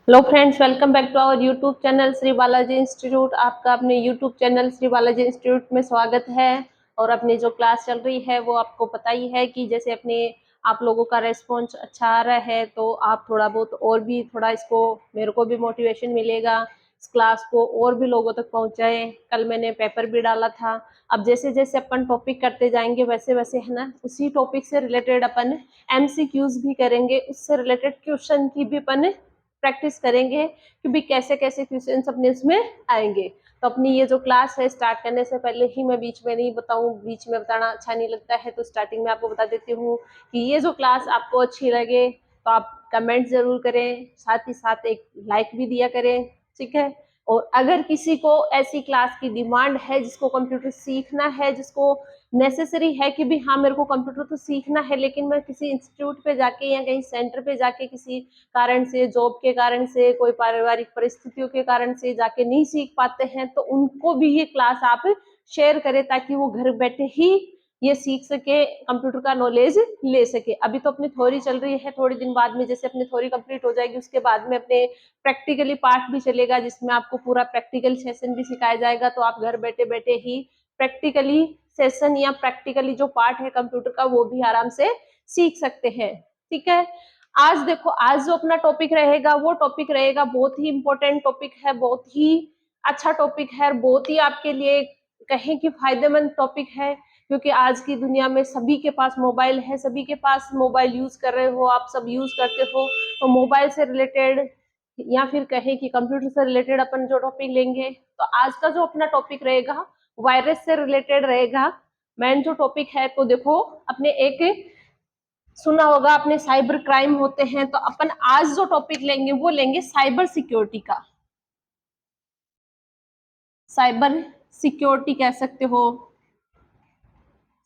Hello friends, welcome back to our YouTube channel Shri Balaji institute. आपका अपने YouTube channel Shri Balaji institute में स्वागत है। और अपनी जो क्लास चल रही है वो आपको पता ही है कि जैसे अपने आप लोगों का रेस्पॉन्स अच्छा आ रहा है तो आप थोड़ा बहुत और भी थोड़ा इसको मेरे को भी मोटिवेशन मिलेगा, इस क्लास को और भी लोगों तक पहुंचाएं। कल मैंने पेपर भी डाला था। अब जैसे जैसे अपन टॉपिक करते जाएंगे वैसे वैसे है ना, उसी टॉपिक से रिलेटेड अपन एमसीक्यूज भी करेंगे, उससे रिलेटेड क्वेश्चन की भी अपन प्रैक्टिस करेंगे कि भी कैसे कैसे क्वेश्चंस अपने इसमें आएंगे। तो अपनी ये जो क्लास है स्टार्ट करने से पहले ही मैं बीच में नहीं बताऊं, बीच में बताना अच्छा नहीं लगता है, तो स्टार्टिंग में आपको बता देती हूँ कि ये जो क्लास आपको अच्छी लगे तो आप कमेंट जरूर करें, साथ ही साथ एक लाइक भी दिया करें, ठीक है। और अगर किसी को ऐसी क्लास की डिमांड है जिसको कंप्यूटर सीखना है, जिसको नेसेसरी है कि भी हाँ मेरे को कंप्यूटर तो सीखना है लेकिन मैं किसी इंस्टीट्यूट पे जाके या कहीं सेंटर पे जाके किसी कारण से, जॉब के कारण से, कोई पारिवारिक परिस्थितियों के कारण से जाके नहीं सीख पाते हैं, तो उनको भी ये क्लास आप शेयर करें ताकि वो घर बैठे ही ये सीख सके, कंप्यूटर का नॉलेज ले सके। अभी तो अपनी थ्योरी चल रही है, थोड़े दिन बाद में जैसे अपनी थ्योरी कंप्लीट हो जाएगी उसके बाद में अपने प्रैक्टिकली पार्ट भी चलेगा जिसमें आपको पूरा प्रैक्टिकल सेशन भी सिखाया जाएगा। तो आप घर बैठे बैठे ही प्रैक्टिकली सेशन या प्रैक्टिकली जो पार्ट है कंप्यूटर का वो भी आराम से सीख सकते हैं, ठीक है। आज देखो, आज जो अपना टॉपिक रहेगा वो टॉपिक रहेगा बहुत ही इंपॉर्टेंट टॉपिक है, बहुत ही अच्छा टॉपिक है और बहुत ही आपके लिए कहें कि फायदेमंद टॉपिक है, क्योंकि आज की दुनिया में सभी के पास मोबाइल है, सभी के पास मोबाइल यूज कर रहे हो, आप सब यूज करते हो। तो मोबाइल से रिलेटेड या फिर कहें कि कंप्यूटर से रिलेटेड अपन जो टॉपिक लेंगे, तो आज का जो अपना टॉपिक रहेगा वायरस से रिलेटेड रहेगा। मेन जो टॉपिक है तो देखो, अपने एक सुना होगा आपने साइबर क्राइम होते हैं, तो अपन आज जो टॉपिक लेंगे वो लेंगे साइबर सिक्योरिटी का। साइबर सिक्योरिटी कह सकते हो,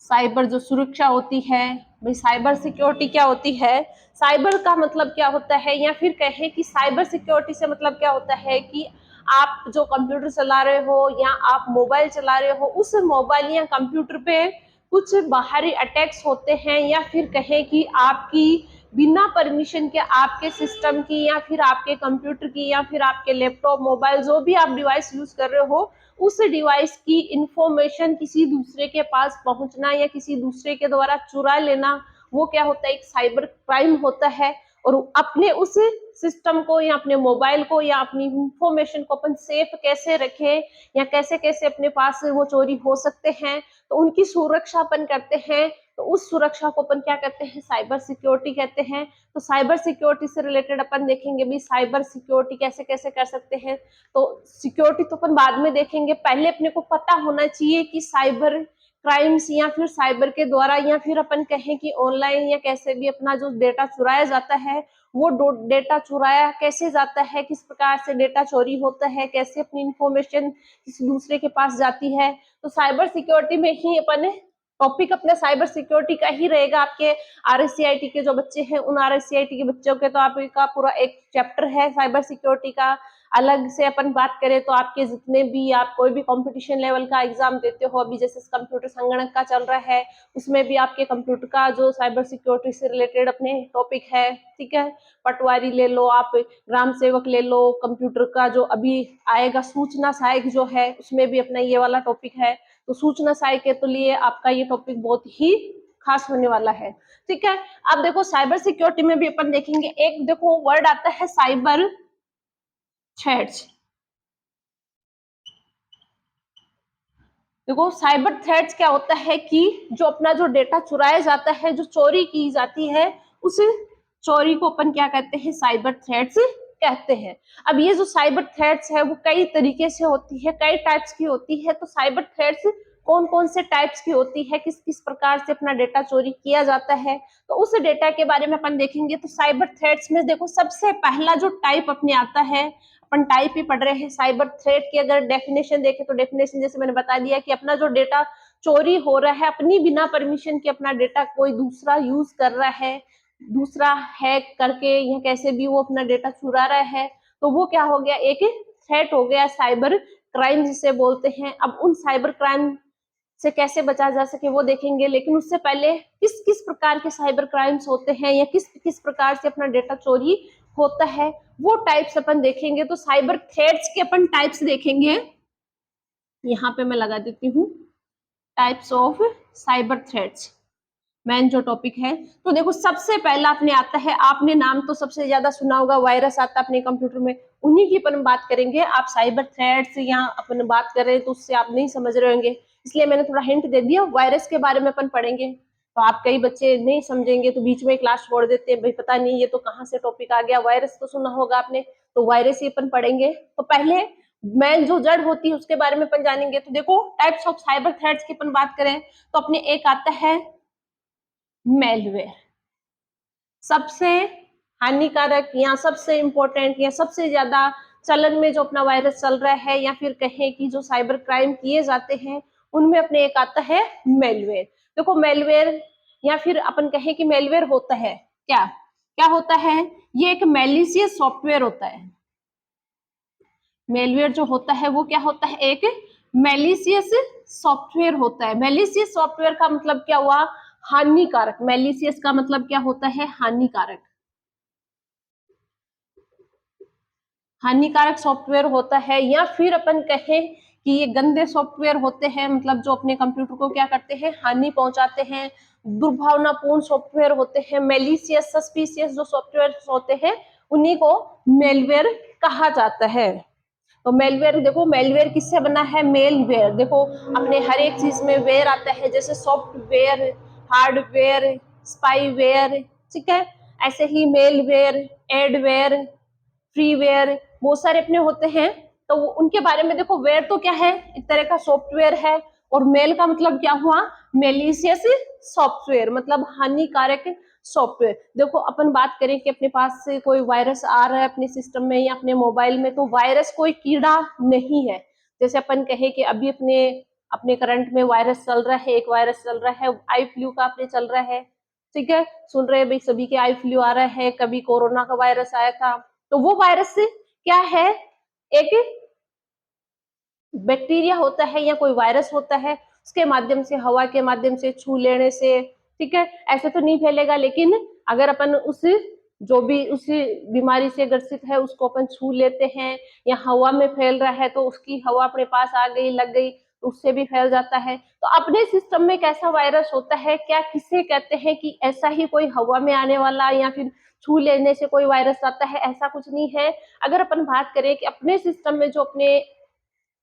साइबर जो सुरक्षा होती है। भाई साइबर सिक्योरिटी क्या होती है, साइबर का मतलब क्या होता है, या फिर कहें कि साइबर सिक्योरिटी से मतलब क्या होता है कि आप जो कंप्यूटर चला रहे हो या आप मोबाइल चला रहे हो, उस मोबाइल या कंप्यूटर पे कुछ बाहरी अटैक्स होते हैं, या फिर कहें कि आपकी बिना परमिशन के आपके सिस्टम की या फिर आपके कंप्यूटर की या फिर आपके लैपटॉप, मोबाइल, जो भी आप डिवाइस यूज कर रहे हो, उस डिवाइस की इंफॉर्मेशन किसी दूसरे के पास पहुंचना या किसी दूसरे के द्वारा चुरा लेना, वो क्या होता है, एक साइबर क्राइम होता है। और अपने उस सिस्टम को या अपने मोबाइल को या अपनी इंफॉर्मेशन को अपन सेफ कैसे रखें या कैसे कैसे अपने पास वो चोरी हो सकते हैं, तो उनकी सुरक्षा अपन करते हैं। तो उस सुरक्षा को अपन क्या कहते हैं, साइबर सिक्योरिटी कहते हैं। तो साइबर सिक्योरिटी से रिलेटेड अपन देखेंगे भी साइबर सिक्योरिटी कैसे कैसे कर सकते हैं। तो सिक्योरिटी तो अपन बाद में देखेंगे, पहले अपने को पता होना चाहिए कि साइबर क्राइम्स या फिर साइबर के द्वारा या फिर अपन कहें कि ऑनलाइन या कैसे भी अपना जो डेटा चुराया जाता है, वो डेटा चुराया कैसे जाता है, किस प्रकार से डेटा चोरी होता है, कैसे अपनी इंफॉर्मेशन किसी दूसरे के पास जाती है। तो साइबर सिक्योरिटी में ही अपन टॉपिक अपना साइबर सिक्योरिटी का ही रहेगा। आपके आरएससीआईटी के जो बच्चे हैं, उन आरएससीआईटी के बच्चों के तो आपका पूरा एक चैप्टर है साइबर सिक्योरिटी का। अलग से अपन बात करें तो आपके जितने भी आप कोई भी कंपटीशन लेवल का एग्जाम देते हो, अभी जैसे कंप्यूटर संगणक का चल रहा है, उसमें भी आपके कंप्यूटर का जो साइबर सिक्योरिटी से रिलेटेड अपने टॉपिक है, ठीक है। पटवारी ले लो, आप ग्राम सेवक ले लो, कंप्यूटर का जो अभी आएगा सूचना सहायक जो है, उसमें भी अपना ये वाला टॉपिक है। तो सूचना सहायक के तो लिए आपका ये टॉपिक बहुत ही खास होने वाला है, ठीक है। अब देखो साइबर सिक्योरिटी में भी अपन देखेंगे, एक देखो वर्ड आता है साइबर थ्रेट्स। देखो साइबर थ्रेट्स क्या होता है कि जो अपना जो डेटा चुराया जाता है, जो चोरी की जाती है, उस चोरी को अपन क्या कहते हैं, साइबर थ्रेट्स कहते हैं। अब ये जो साइबर थ्रेट्स है वो कई तरीके से होती है, कई टाइप्स की होती है। तो साइबर थ्रेट्स कौन कौन से टाइप्स की होती है, किस किस प्रकार से अपना डेटा चोरी किया जाता है, तो उस डेटा के बारे में अपन देखेंगे। तो साइबर थ्रेट्स में देखो सबसे पहला जो टाइप अपने आता है, अपन टाइप ही पढ़ रहे हैं, साइबर थ्रेट की अगर डेफिनेशन देखें तो डेफिनेशन जैसे मैंने बता दिया कि अपना जो डेटा चोरी हो रहा है, अपनी बिना परमिशन के अपना डेटा कोई दूसरा यूज कर रहा है, दूसरा हैक करके या कैसे भी वो अपना डेटा चुरा रहा है, तो वो क्या हो गया, एक थ्रेट हो गया, साइबर क्राइम जिसे बोलते हैं। अब उन साइबर क्राइम से कैसे बचा जा सके वो देखेंगे, लेकिन उससे पहले किस किस प्रकार के साइबर क्राइम्स होते हैं या किस किस प्रकार से अपना डेटा चोरी होता है वो टाइप्स अपन देखेंगे। तो साइबर थ्रेट्स के अपन टाइप्स देखेंगे। यहाँ पे मैं लगा देती हूँ types of cyber threats, main जो टॉपिक है। तो देखो सबसे पहला अपने आता है, आपने नाम तो सबसे ज्यादा सुना होगा, वायरस आता है अपने कंप्यूटर में, उन्हीं की अपन बात करेंगे। आप साइबर थ्रेट्स या अपन बात कर रहे हैं तो उससे आप नहीं समझ रहे होंगे, इसलिए मैंने थोड़ा हिंट दे दिया। वायरस के बारे में अपन पढ़ेंगे, तो आप कई बच्चे नहीं समझेंगे तो बीच में क्लास छोड़ देते हैं, भाई पता नहीं ये तो कहाँ से टॉपिक आ गया, वायरस तो सुना होगा आपने, तो वायरस ही अपन पढ़ेंगे। तो पहले मैन जो जड़ होती है उसके बारे में अपन जानेंगे। तो देखो टाइप्स ऑफ साइबर थ्रेट्स की अपन बात करें तो अपने एक आता है मेलवेयर। सबसे हानिकारक या सबसे इंपॉर्टेंट या सबसे ज्यादा चलन में जो अपना वायरस चल रहा है, या फिर कहें कि जो साइबर क्राइम किए जाते हैं उनमें अपने एक आता है मेलवेयर। देखो मेलवेयर या फिर अपन कहें कि मेलवेयर होता है क्या, क्या होता है, ये एक मैलिशियस सॉफ्टवेयर होता है। मेलवेयर जो होता है वो क्या होता है, एक मैलिशियस सॉफ्टवेयर होता है। मैलिशियस सॉफ्टवेयर का मतलब क्या हुआ, हानिकारक। मैलिशियस का मतलब क्या होता है, हानिकारक। हानिकारक सॉफ्टवेयर होता है, या फिर अपन कहें कि ये गंदे सॉफ्टवेयर होते हैं, मतलब जो अपने कंप्यूटर को क्या करते हैं, हानि पहुंचाते हैं। दुर्भावनापूर्ण सॉफ्टवेयर होते हैं, मेलिशियस सस्पिशियस जो सॉफ्टवेयर होते हैं उन्हीं को मेलवेयर कहा जाता है। तो मेलवेयर देखो, मेलवेयर किससे बना है, मेलवेयर देखो अपने हर एक चीज में वेयर आता है, जैसे सॉफ्टवेयर, हार्डवेयर, स्पाईवेयर, ठीक है। ऐसे ही मेलवेयर, एडवेयर, फ्रीवेयर, बहुत सारे अपने होते हैं। तो उनके बारे में देखो, वेयर तो क्या है, एक तरह का सॉफ्टवेयर है, और मेल का मतलब क्या हुआ, मेलिशियस सॉफ्टवेयर, मतलब हानिकारक सॉफ्टवेयर। देखो अपन बात करें कि अपने पास से कोई वायरस आ रहा है अपने सिस्टम में या अपने मोबाइल में, तो वायरस कोई कीड़ा नहीं है। जैसे अपन कहे कि अभी अपने अपने करंट में वायरस चल रहा है, एक वायरस चल रहा है आई फ्लू का अपने चल रहा है, ठीक है, सुन रहे हैं भाई सभी के आई फ्लू आ रहा है, कभी कोरोना का वायरस आया था। तो वो वायरस क्या है, एक बैक्टीरिया होता है या कोई वायरस होता है, उसके माध्यम से, हवा के माध्यम से, छू लेने से, ठीक है, ऐसे तो नहीं फैलेगा। लेकिन अगर अपन उस जो भी उसी बीमारी से ग्रसित है उसको अपन छू लेते हैं, या हवा में फैल रहा है तो उसकी हवा अपने पास आ गई, लग गई, तो उससे भी फैल जाता है। तो अपने सिस्टम में कैसा वायरस होता है, क्या किसे कहते हैं कि ऐसा ही कोई हवा में आने वाला या फिर छू लेने से कोई वायरस आता है, ऐसा कुछ नहीं है। अगर अपन बात करें कि अपने सिस्टम में जो अपने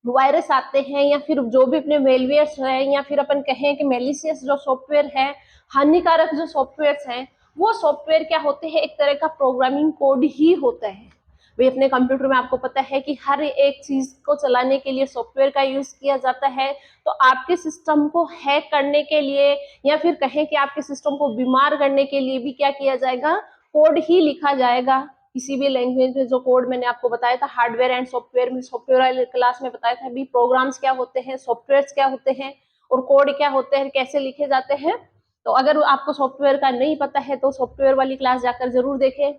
वायरस आते हैं, या फिर जो भी अपने मेलवेयर्स हैं, या फिर अपन कहें कि मेलिशियस जो सॉफ्टवेयर है, हानिकारक जो सॉफ्टवेयर हैं, वो सॉफ्टवेयर क्या होते हैं, एक तरह का प्रोग्रामिंग कोड ही होता है। भाई अपने कंप्यूटर में आपको पता है कि हर एक चीज को चलाने के लिए सॉफ्टवेयर का यूज किया जाता है। तो आपके सिस्टम को हैक करने के लिए, या फिर कहें कि आपके सिस्टम को बीमार करने के लिए भी क्या किया जाएगा, कोड ही लिखा जाएगा। किसी भी लैंग्वेज में जो कोड मैंने आपको बताया था हार्डवेयर एंड सॉफ्टवेयर में, सॉफ्टवेयर वाली क्लास में बताया था भी, प्रोग्राम्स क्या होते हैं, सॉफ्टवेयर क्या होते हैं, और कोड क्या होते हैं, कैसे लिखे जाते हैं। तो अगर आपको सॉफ्टवेयर का नहीं पता है तो सॉफ्टवेयर वाली क्लास जाकर जरूर देखें,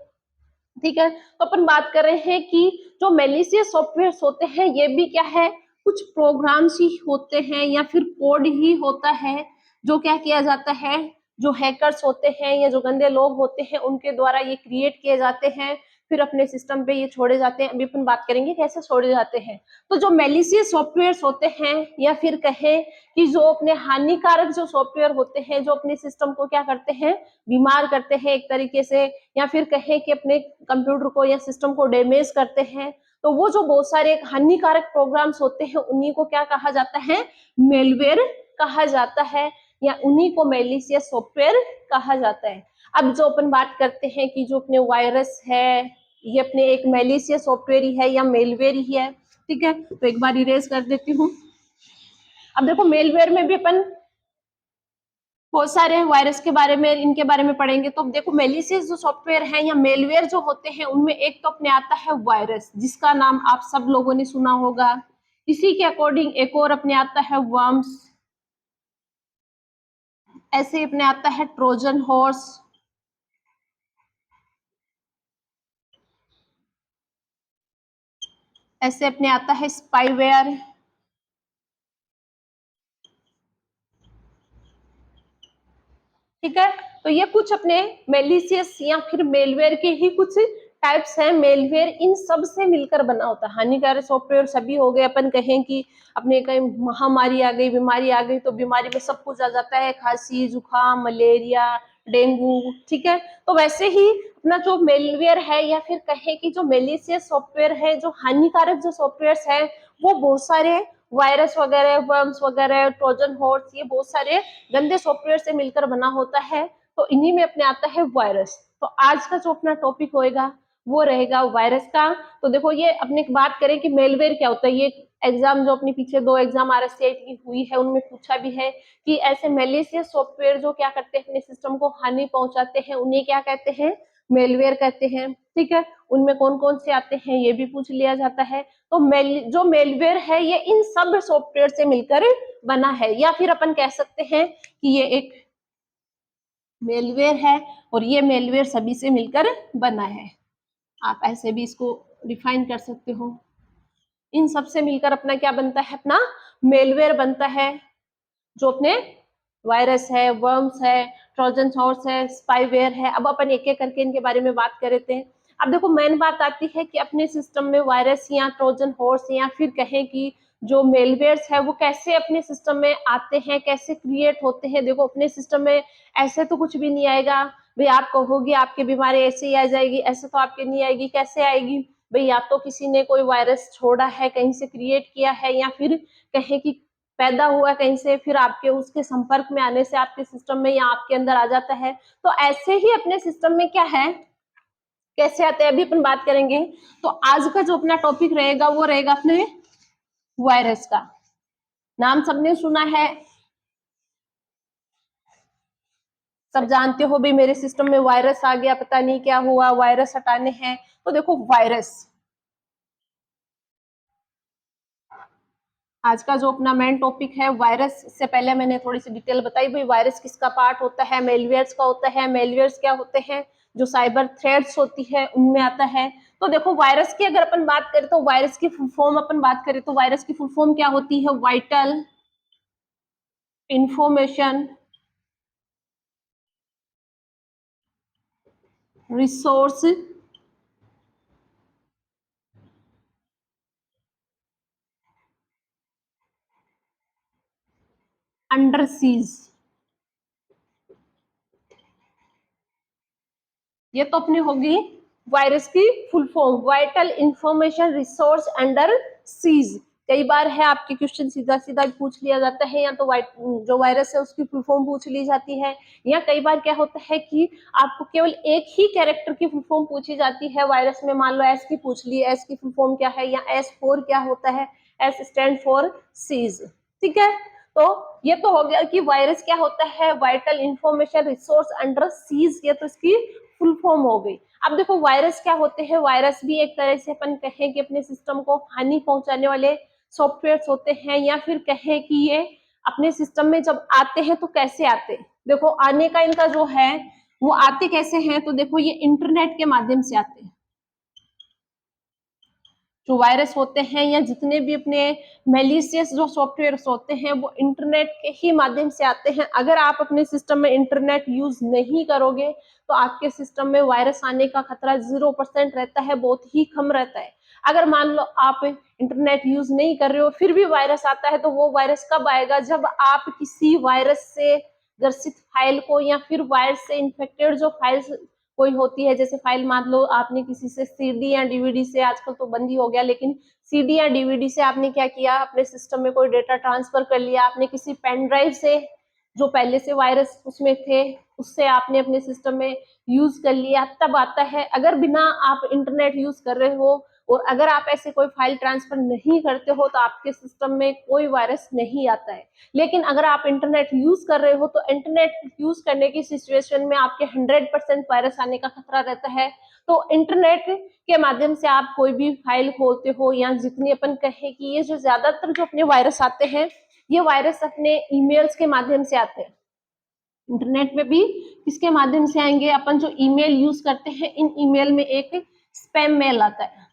ठीक है। तो अपन बात कर रहे हैं कि जो मेलिशियस सॉफ्टवेयर होते हैं ये भी क्या है, कुछ प्रोग्राम्स ही होते हैं या फिर कोड ही होता है, जो क्या किया जाता है, जो हैकर्स होते हैं या जो गंदे लोग होते हैं उनके द्वारा ये क्रिएट किए जाते हैं, फिर अपने सिस्टम पे ये छोड़े जाते हैं। अभी अपन बात करेंगे कैसे छोड़े जाते हैं। तो जो मेलिशियस सॉफ्टवेयर होते हैं, या फिर कहें कि जो अपने हानिकारक जो सॉफ्टवेयर होते हैं, जो अपने सिस्टम को क्या करते हैं, बीमार करते हैं एक तरीके से, या फिर कहें कि अपने कंप्यूटर को या सिस्टम को डैमेज करते हैं, तो वो जो बहुत सारे हानिकारक प्रोग्राम्स होते हैं उन्हीं को क्या कहा जाता है, मेलवेयर कहा जाता है, या उन्हीं को मेलिशियस सॉफ्टवेयर कहा जाता है। अब जो अपन बात करते हैं कि जो अपने वायरस है ये अपने एक मेलिशियस सॉफ्टवेयर ही है या मेलवेयर ही है, ठीक है। तो एक बार इरेज कर देती हूँ। अब देखो मेलवेयर में भी अपन बहुत सारे वायरस के बारे में, इनके बारे में पढ़ेंगे। तो अब देखो मेलिशियस जो सॉफ्टवेयर है या मेलवेयर जो होते हैं उनमें एक तो अपने आता है वायरस, जिसका नाम आप सब लोगों ने सुना होगा। इसी के अकॉर्डिंग एक और अपने आता है वर्म्स, ऐसे अपने आता है ट्रोजन हॉर्स, ऐसे अपने आता है स्पाईवेयर, ठीक है। तो ये कुछ अपने मेलिशियस या फिर मेलवेयर के ही कुछ टाइप्स हैं मेलवेयर, इन सब से मिलकर बना होता है। हानिकारक सॉफ्टवेयर सभी हो गए, अपन कहें कि अपने कहीं महामारी आ गई, बीमारी आ गई, तो बीमारी में सब कुछ आ जाता है, खांसी, जुकाम, मलेरिया, डेंगू, ठीक है। तो वैसे ही अपना जो मेलवेयर है या फिर कहें कि जो मेलिशियस सॉफ्टवेयर है, जो हानिकारक जो सॉफ्टवेयर है, वो बहुत सारे वायरस वगैरह, वर्म्स वगैरह, ट्रोजन हॉर्स, ये बहुत सारे गंदे सॉफ्टवेयर से मिलकर बना होता है। तो इन्हीं में अपने आता है वायरस। तो आज का जो अपना टॉपिक होएगा वो रहेगा वायरस का। तो देखो ये अपने बात करें कि मेलवेयर क्या होता है, ये एग्जाम जो अपनी पीछे 2 एग्जाम RSCI की हुई है उनमें पूछा भी है कि ऐसे मेलिशियस सॉफ्टवेयर जो क्या करते हैं, अपने सिस्टम को हानि पहुंचाते हैं, उन्हें क्या कहते हैं, मेलवेयर कहते हैं, ठीक है। उनमें कौन कौन से आते हैं ये भी पूछ लिया जाता है। तो जो मेलवेयर है ये इन सब सॉफ्टवेयर से मिलकर बना है, या फिर अपन कह सकते हैं कि ये एक मेलवेयर है और ये मेलवेयर सभी से मिलकर बना है। आप ऐसे भी इसको डिफाइन कर सकते हो। इन सब से मिलकर अपना क्या बनता है, अपना मेलवेयर बनता है, जो अपने वायरस है, वर्म्स है, ट्रोजन हॉर्स है, स्पाईवेयर है। अब अपन एक एक करके इनके बारे में बात कर लेते हैं। अब देखो मेन बात आती है कि अपने सिस्टम में वायरस या ट्रोजन हॉर्स या फिर कहें कि जो मेलवेयर्स है वो कैसे अपने सिस्टम में आते हैं, कैसे क्रिएट होते हैं। देखो अपने सिस्टम में ऐसे तो कुछ भी नहीं आएगा भाई, आप कहोगे आपकी बीमारी ऐसे ही आ जाएगी, ऐसे तो आपके नहीं आएगी, कैसे आएगी भाई, या तो किसी ने कोई वायरस छोड़ा है, कहीं से क्रिएट किया है, या फिर कहें कि पैदा हुआ कहीं से, फिर आपके उसके संपर्क में आने से आपके सिस्टम में या आपके अंदर आ जाता है। तो ऐसे ही अपने सिस्टम में क्या है, कैसे आते हैं, अभी अपन बात करेंगे। तो आज का जो अपना टॉपिक रहेगा वो रहेगा अपने वायरस का। नाम सबने सुना है, सब जानते हो भी मेरे सिस्टम में वायरस आ गया, पता नहीं क्या हुआ, वायरस हटाने हैं। तो देखो वायरस, आज का जो अपना मेन टॉपिक है वायरस, से पहले मैंने थोड़ी सी डिटेल बताई भाई वायरस किसका पार्ट होता है, मेलवेयर्स का होता है। मेलवेयर्स क्या होते हैं, जो साइबर थ्रेट्स होती है उनमें आता है। तो देखो वायरस की अगर अपन बात करें तो वायरस की फुल फॉर्म अपन बात करें तो वायरस की फुल फॉर्म क्या होती है, vital information resource under seize. ये तो अपनी होगी वायरस की full form, vital information resource under seize. कई बार है आपके क्वेश्चन सीधा सीधा पूछ लिया जाता है, या तो जो वायरस है उसकी फुल फॉर्म पूछ ली जाती है, या कई बार क्या होता है कि आपको केवल एक ही कैरेक्टर की फुल फॉर्म पूछी जाती है वायरस में। मान लो एस की पूछ ली, एस की फुल फॉर्म क्या है, या S4 क्या होता है, एस स्टैंड फॉर सीज, ठीक है। तो ये तो हो गया कि वायरस क्या होता है, vital information resource under seize, ये तो इसकी फुल फॉर्म हो गई। अब देखो वायरस क्या होते हैं, वायरस भी एक तरह से अपन कहें कि अपने सिस्टम को हानि पहुंचाने वाले सॉफ्टवेयर होते हैं, या फिर कहें कि ये अपने सिस्टम में जब आते हैं तो कैसे आते हैं। देखो आने का इनका जो है वो आते कैसे हैं, तो देखो ये इंटरनेट के माध्यम से आते हैं। जो वायरस होते हैं या जितने भी अपने मेलिशियस जो सॉफ्टवेयर होते हैं वो इंटरनेट के ही माध्यम से आते हैं। अगर आप अपने सिस्टम में इंटरनेट यूज नहीं करोगे तो आपके सिस्टम में वायरस आने का खतरा 0% रहता है, बहुत ही कम रहता है। अगर मान लो आप इंटरनेट यूज नहीं कर रहे हो फिर भी वायरस आता है, तो वो वायरस कब आएगा, जब आप किसी वायरस से ग्रसित फाइल को या फिर वायरस से इन्फेक्टेड जो फाइल्स कोई होती है, जैसे फाइल मान लो आपने किसी से CD या DVD से, आजकल तो बंद ही हो गया, लेकिन CD या DVD से आपने क्या किया, अपने सिस्टम में कोई डेटा ट्रांसफर कर लिया, आपने किसी पेन ड्राइव से जो पहले से वायरस उसमें थे उससे आपने अपने सिस्टम में यूज कर लिया, तब आता है। अगर बिना आप इंटरनेट यूज कर रहे हो और अगर आप ऐसे कोई फाइल ट्रांसफर नहीं करते हो तो आपके सिस्टम में कोई वायरस नहीं आता है। लेकिन अगर आप इंटरनेट यूज कर रहे हो तो इंटरनेट यूज करने की सिचुएशन में आपके 100% वायरस आने का खतरा रहता है। तो इंटरनेट के माध्यम से आप कोई भी फाइल खोलते हो, या जितनी अपन कहें कि ये जो ज्यादातर जो अपने वायरस आते हैं ये वायरस अपने ईमेल्स के माध्यम से आते हैं। इंटरनेट में भी किसके माध्यम से आएंगे, अपन जो ईमेल यूज करते हैं इन ईमेल में एक स्पैम मेल आता है।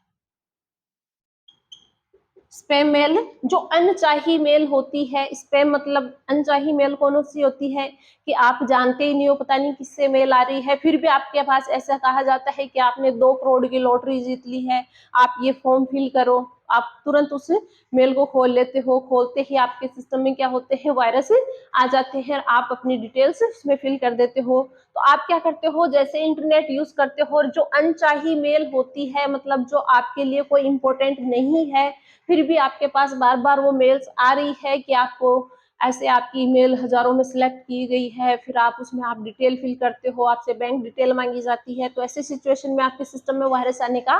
स्पैम मेल जो अनचाही मेल होती है, स्पैम मतलब अनचाही मेल कौन सी होती है कि आप जानते ही नहीं हो, पता नहीं किससे मेल आ रही है, फिर भी आपके पास ऐसा कहा जाता है कि आपने 2 करोड़ की लॉटरी जीत ली है, आप ये फॉर्म फिल करो। आप तुरंत उस मेल को खोल लेते हो, खोलते ही आपके सिस्टम में क्या होते हैं, वायरस आ जाते हैं, आप अपनी डिटेल्स उसमें फिल कर देते हो। तो आप क्या करते हो, जैसे इंटरनेट यूज करते हो और जो अनचाही मेल होती है, मतलब जो आपके लिए कोई इंपॉर्टेंट नहीं है, फिर भी आपके पास बार बार वो मेल्स आ रही है कि आपको ऐसे आपकी ईमेल हजारों में सिलेक्ट की गई है, फिर आप उसमें आप डिटेल फिल करते हो, आपसे बैंक डिटेल मांगी जाती है, तो ऐसे सिचुएशन में आपके सिस्टम में वायरस आने का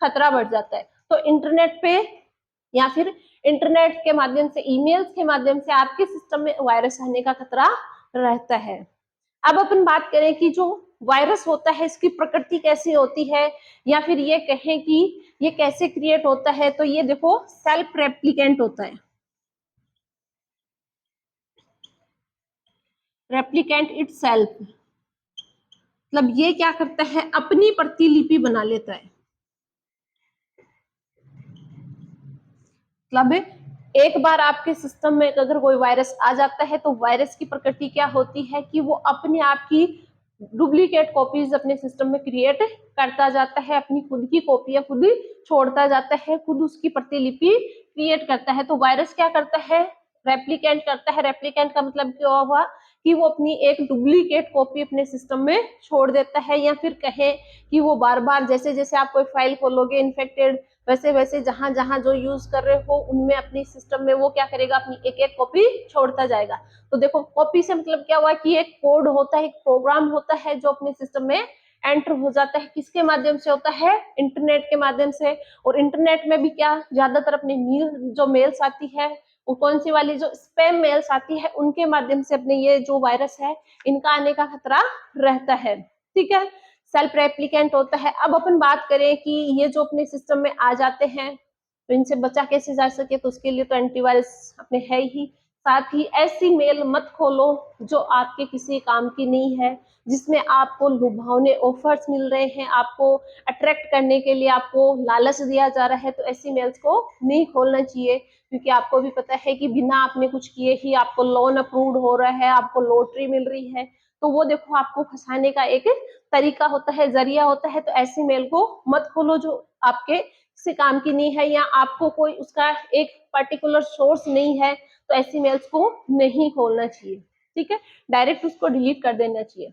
खतरा बढ़ जाता है। तो इंटरनेट पे या फिर इंटरनेट के माध्यम से, ईमेल्स के माध्यम से आपके सिस्टम में वायरस आने का खतरा रहता है। अब अपन बात करें कि जो वायरस होता है इसकी प्रकृति कैसी होती है, या फिर ये कहें कि ये कैसे क्रिएट होता है, तो ये देखो सेल्फ रेप्लिकेंट होता है। रेप्लिकेंट इटसेल्फ मतलब ये क्या करता है, अपनी प्रतिलिपि बना लेता है। मतलब एक बार आपके सिस्टम में अगर कोई वायरस आ जाता है तो वायरस की प्रकृति क्या होती है कि वो अपने आप की डुप्लीकेट कॉपीज अपने सिस्टम में क्रिएट करता जाता है, अपनी खुद की कॉपियां खुद छोड़ता जाता है, खुद उसकी प्रतिलिपि क्रिएट करता है। तो वायरस क्या करता है, रेप्लिकेंट करता है। रेप्लिकेंट का मतलब क्या हुआ कि वो अपनी एक डुप्लीकेट कॉपी अपने सिस्टम में छोड़ देता है, या फिर कहे कि वो बार बार जैसे जैसे आप कोई फाइल खोलोगे इन्फेक्टेड, वैसे वैसे जहां जहां जो यूज कर रहे हो उनमें अपनी सिस्टम में वो क्या करेगा, अपनी एक एक कॉपी छोड़ता जाएगा। तो देखो कॉपी से मतलब क्या हुआ कि एक कोड होता है, एक प्रोग्राम होता है जो अपने सिस्टम में एंटर हो जाता है। किसके माध्यम से होता है, इंटरनेट के माध्यम से। और इंटरनेट में भी क्या, ज्यादातर अपने जो मेल्स आती है वो कौन सी वाली, जो स्पैम मेल्स आती है, उनके माध्यम से अपने ये जो वायरस है इनका आने का खतरा रहता है। ठीक है, सेल्फ रेप्लिकेंट होता है। अब अपन बात करें कि ये जो अपने सिस्टम में आ जाते हैं तो इनसे बचा कैसे जा सके, तो उसके लिए तो एंटीवायरस अपने है ही। साथ ही ऐसी मेल मत खोलो जो आपके किसी काम की नहीं है, जिसमें आपको लुभावने ऑफर्स मिल रहे हैं, आपको अट्रैक्ट करने के लिए आपको लालच दिया जा रहा है, तो ऐसी मेल्स को नहीं खोलना चाहिए। क्योंकि आपको भी पता है कि बिना आपने कुछ किए ही आपको लोन अप्रूव्ड हो रहा है, आपको लॉटरी मिल रही है, तो वो देखो आपको फंसाने का एक तरीका होता है, जरिया होता है। तो ऐसी मेल को मत खोलो जो आपके किसी काम की नहीं है, या आपको कोई उसका एक पर्टिकुलर सोर्स नहीं है, तो ऐसी मेल्स को नहीं खोलना चाहिए। ठीक है, डायरेक्ट उसको डिलीट कर देना चाहिए।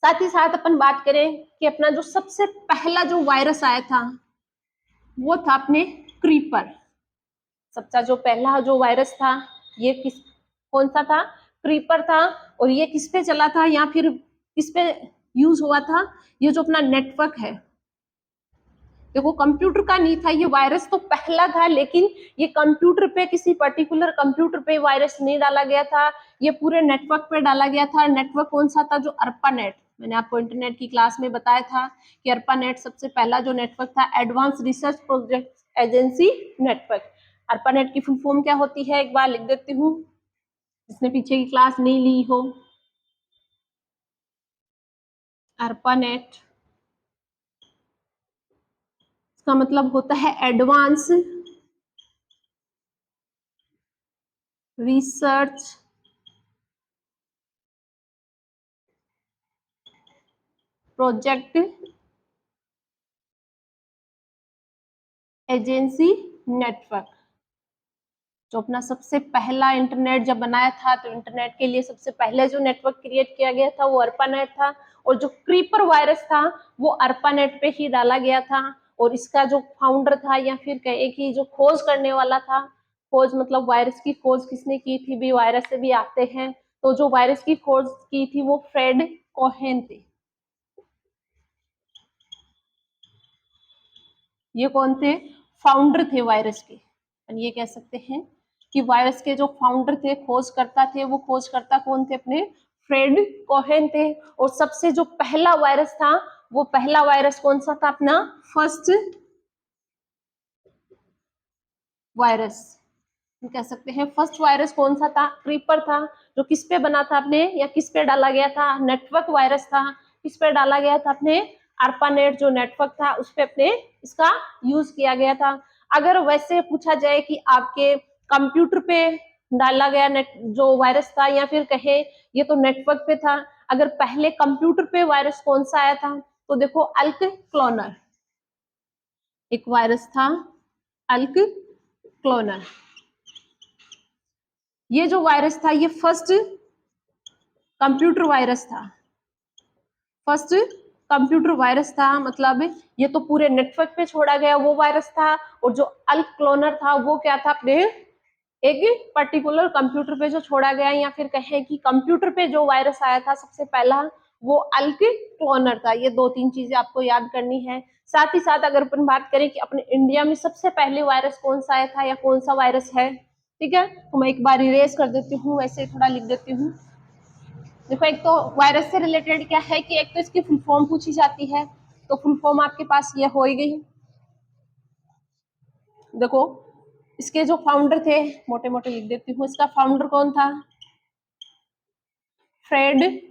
साथ ही साथ अपन बात करें कि अपना जो सबसे पहला जो वायरस आया था वो था अपने क्रीपर। सबसे जो पहला जो वायरस था ये कौन सा था, क्रीपर था। और ये किस पे चला था या फिर किस पे यूज हुआ था, ये जो अपना नेटवर्क है, देखो कंप्यूटर का नहीं था, ये वायरस तो पहला था, लेकिन ये कंप्यूटर पे, किसी पर्टिकुलर कंप्यूटर पे वायरस नहीं डाला गया था, ये पूरे नेटवर्क पे डाला गया था। नेटवर्क कौन सा था, जो अर्पानेट, मैंने आपको इंटरनेट की क्लास में बताया था कि अर्पानेट सबसे पहला जो नेटवर्क था, advance research project agency network. ARPANET की फुल फॉर्म क्या होती है, एक बार लिख देती हूँ जिसने पीछे की क्लास नहीं ली हो। अर्पानेट का मतलब होता है advance research project agency network. जो अपना सबसे पहला इंटरनेट जब बनाया था, तो इंटरनेट के लिए सबसे पहले जो नेटवर्क क्रिएट किया गया था वो अर्पानेट था। और जो क्रीपर वायरस था वो अर्पानेट पे ही डाला गया था। और इसका जो फाउंडर था, या फिर कहे कि जो खोज करने वाला था, खोज मतलब वायरस की खोज किसने की थी, भी वायरस से भी आते हैं, तो जो वायरस की खोज की थी वो फ्रेड कोहेन थे। ये कौन थे, फाउंडर थे वायरस के। ये कह सकते हैं कि वायरस के जो फाउंडर थे, खोजकर्ता थे, वो खोजकर्ता कौन थे, अपने फ्रेड कोहेन थे। और सबसे जो पहला वायरस था, वो पहला वायरस कौन सा था, अपना फर्स्ट वायरस कह सकते हैं। फर्स्ट वायरस कौन सा था, क्रीपर था, जो किस पे बना था अपने, या किस पे डाला गया था, नेटवर्क वायरस था, किस पे डाला गया था, अपने ARPANET जो नेटवर्क था उस पे अपने इसका यूज किया गया था। अगर वैसे पूछा जाए कि आपके कंप्यूटर पे डाला गया नेट जो वायरस था, या फिर कहे ये तो नेटवर्क पे था, अगर पहले कंप्यूटर पे वायरस कौन सा आया था, तो देखो अल्क क्लोनर एक वायरस था, अल्क क्लोनर। ये जो वायरस था ये फर्स्ट कंप्यूटर वायरस था, फर्स्ट कंप्यूटर वायरस था, मतलब ये तो पूरे नेटवर्क पे छोड़ा गया वो वायरस था, और जो अल्क क्लोनर था वो क्या था, अपने एक पर्टिकुलर कंप्यूटर पे जो छोड़ा गया, या फिर कहें कि कंप्यूटर पे जो वायरस आया था सबसे पहला वो अल्क क्लोनर था। ये दो तीन चीजें आपको याद करनी है। साथ ही साथ अगर अपन बात करें कि अपने इंडिया में सबसे पहले वायरस कौन सा आया था या कौन सा वायरस है, ठीक है, तो मैं एक बार इरेज कर देती हूँ, वैसे थोड़ा लिख देती हूँ। देखो एक तो वायरस से रिलेटेड क्या है कि एक तो इसकी फुल फॉर्म पूछी जाती है, तो फुल फॉर्म आपके पास ये हो ही गई। देखो इसके जो फाउंडर थे, मोटे मोटे लिख देती हूँ, इसका फाउंडर कौन था, फ्रेड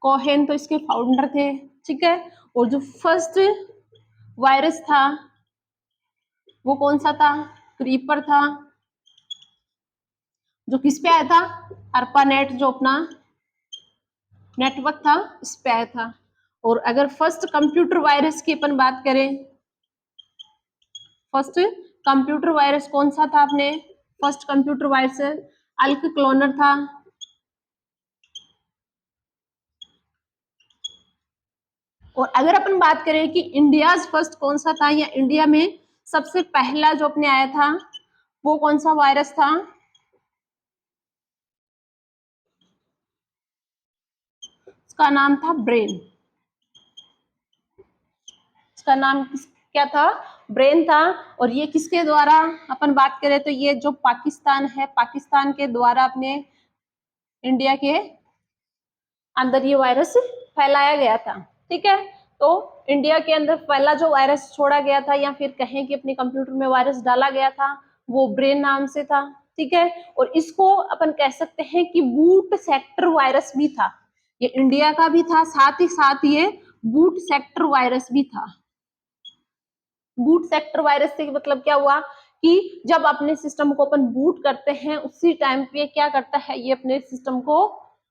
कोहेन, तो इसके फाउंडर थे, ठीक है। और जो फर्स्ट वायरस था वो कौन सा था, क्रीपर था, जो किस पे आया था, अर्पानेट जो अपना नेटवर्क था इस पे आया था। और अगर फर्स्ट कंप्यूटर वायरस की अपन बात करें, फर्स्ट कंप्यूटर वायरस कौन सा था, अपने फर्स्ट कंप्यूटर वायरस अल्क क्लोनर था। और अगर अपन बात करें कि इंडिया फर्स्ट कौन सा था, या इंडिया में सबसे पहला जो अपने आया था वो कौन सा वायरस था, उसका नाम था ब्रेन। इसका नाम क्या था, ब्रेन था। और ये किसके द्वारा अपन बात करें तो ये जो पाकिस्तान है, पाकिस्तान के द्वारा अपने इंडिया के अंदर ये वायरस फैलाया गया था, ठीक है। तो इंडिया के अंदर पहला जो वायरस छोड़ा गया था, या फिर कहें कि अपने कंप्यूटर में वायरस डाला गया था, वो ब्रेन नाम से था, ठीक है। और इसको अपन कह सकते हैं कि बूट सेक्टर वायरस भी था, ये इंडिया का भी था, साथ ही साथ ये बूट सेक्टर वायरस भी था। बूट सेक्टर वायरस से मतलब क्या हुआ कि जब अपने सिस्टम को अपन बूट करते हैं उसी टाइम पे क्या करता है, ये अपने सिस्टम को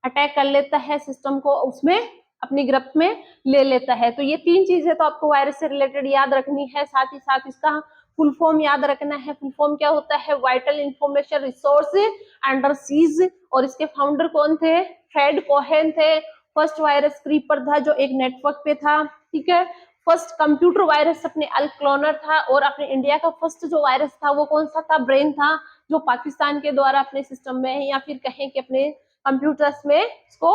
अटैक कर लेता है, सिस्टम को उसमें अपनी गिरफ्त में ले लेता है। तो ये तीन चीजें तो आपको वायरस से रिलेटेड याद रखनी है, साथ ही साथ इसका फुल फॉर्म याद रखना है। फुल फॉर्म क्या होता है, vital information resource under seize. और इसके फाउंडर कौन थे, फ्रेड कोहेन थे। फर्स्ट वायरस क्रीपर था जो एक नेटवर्क पे था, ठीक है। फर्स्ट कंप्यूटर वायरस अपने अल्क क्लोनर था। और अपने इंडिया का फर्स्ट जो वायरस था वो कौन सा था, ब्रेन था, जो पाकिस्तान के द्वारा अपने सिस्टम में या फिर कहें कि अपने कंप्यूटर्स में इसको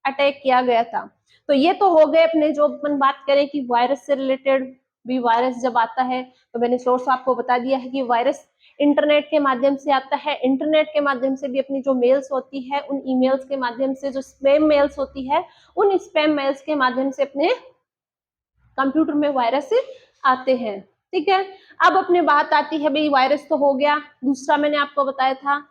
अटैक किया गया था। तो ये तो हो गए अपने, जो अपन बात करें कि वायरस से रिलेटेड भी वायरस जब आता है, तो मैंने सोर्स आपको बता दिया है कि वायरस इंटरनेट के माध्यम से आता है। इंटरनेट के माध्यम से भी अपनी जो मेल्स होती है, उन ईमेल्स के माध्यम से, जो स्पैम मेल्स होती है, उन स्पैम मेल्स के माध्यम से अपने कंप्यूटर में वायरस आते हैं, ठीक है। अब अपने बात आती है, भाई वायरस तो हो गया, दूसरा मैंने आपको बताया था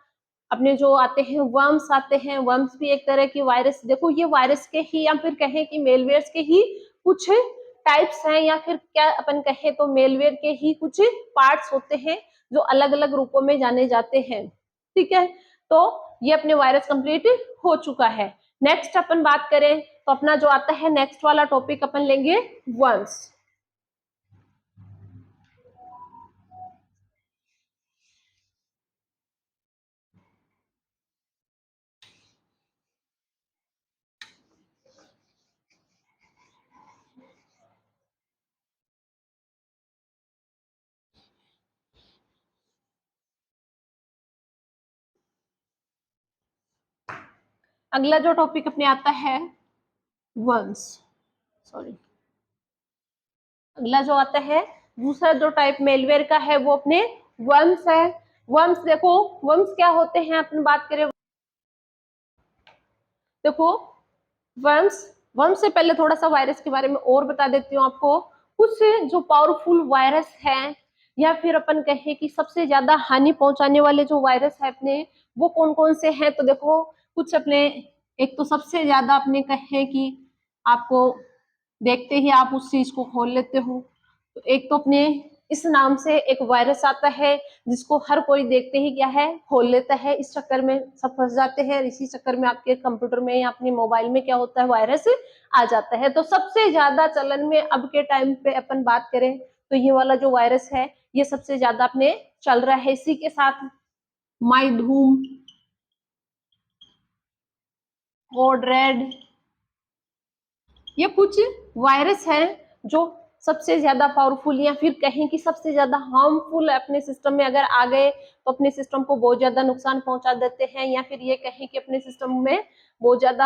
अपने जो आते हैं वर्म्स आते हैं। वर्म्स भी एक तरह की वायरस, देखो ये वायरस के ही या फिर कहें कि मेलवेयर्स के ही कुछ टाइप्स हैं, या फिर क्या अपन कहें तो मेलवेयर के ही कुछ पार्ट्स होते हैं जो अलग अलग रूपों में जाने जाते हैं, ठीक है। तो ये अपने वायरस कंप्लीट हो चुका है। नेक्स्ट अपन बात करें तो अपना जो आता है नेक्स्ट वाला टॉपिक अपन लेंगे वर्म्स। अगला जो टॉपिक अपने आता है वर्म्स, सॉरी, अगला जो आता है दूसरा जो टाइप मेलवेयर का है वो अपने वर्म्स है। वर्म्स देखो, वर्म्स क्या होते हैं, अपन बात करें देखो वर्म्स, वर्म्स से पहले थोड़ा सा वायरस के बारे में और बता देती हूँ आपको। कुछ जो पावरफुल वायरस हैं, या फिर अपन कहें कि सबसे ज्यादा हानि पहुंचाने वाले जो वायरस है अपने, वो कौन कौन से हैं, तो देखो कुछ अपने, एक तो सबसे ज्यादा अपने कहें कि आपको देखते ही आप उस चीज को खोल लेते हो, तो एक तो अपने इस नाम से एक वायरस आता है जिसको हर कोई देखते ही क्या है खोल लेता है। इस चक्कर में सब फंस जाते हैं, इसी चक्कर में आपके कंप्यूटर में या अपने मोबाइल में क्या होता है वायरस आ जाता है। तो सबसे ज्यादा चलन में अब के टाइम पे अपन बात करें तो ये वाला जो वायरस है ये सबसे ज्यादा अपने चल रहा है। इसी के साथ माई धूम, कोड रेड, ये कुछ वायरस है जो सबसे ज्यादा पावरफुल या फिर कहें कि सबसे ज्यादा हार्मफुल अपने सिस्टम में अगर आ गए तो अपने सिस्टम को बहुत ज्यादा नुकसान पहुंचा देते हैं, या फिर ये कहें कि अपने सिस्टम में बहुत ज्यादा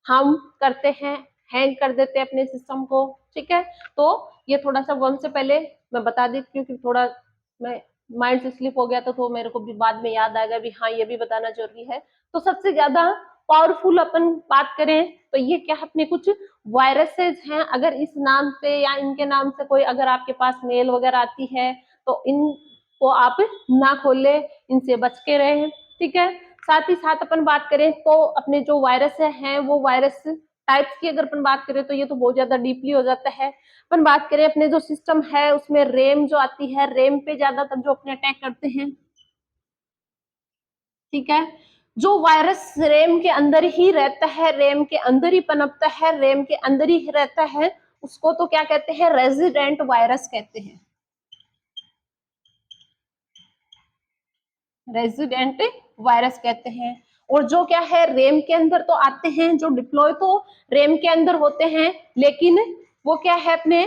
हार्म करते हैं, हैंग कर देते हैं अपने सिस्टम को। ठीक है, तो ये थोड़ा सा वन से पहले मैं बता देती हूँ, क्योंकि थोड़ा मैं माइंड से स्लिप हो गया तो मेरे को भी बाद में याद आएगा भी हाँ ये भी बताना जरूरी है। तो सबसे ज्यादा पावरफुल अपन बात करें तो ये क्या अपने कुछ वायरसेस हैं। अगर इस नाम से या इनके नाम से कोई अगर आपके पास मेल वगैरह आती है तो इनको आप ना खोले, इनसे बच के रहें। ठीक है, साथ ही साथ अपन बात करें तो अपने जो वायरस हैं वो वायरस टाइप्स की अगर अपन बात करें तो ये तो बहुत ज्यादा डीपली हो जाता है। अपन बात करें अपने जो सिस्टम है उसमें रेम जो आती है, रेम पे ज्यादातर जो अपने अटैक करते हैं। ठीक है, जो वायरस रेम के अंदर ही रहता है, रेम के अंदर ही पनपता है, रेम के अंदर ही रहता है, उसको तो क्या कहते हैं रेजिडेंट वायरस कहते हैं, रेजिडेंट वायरस कहते हैं। और जो क्या है रेम के अंदर तो आते हैं, जो डिप्लॉय तो रेम के अंदर होते हैं, लेकिन वो क्या है अपने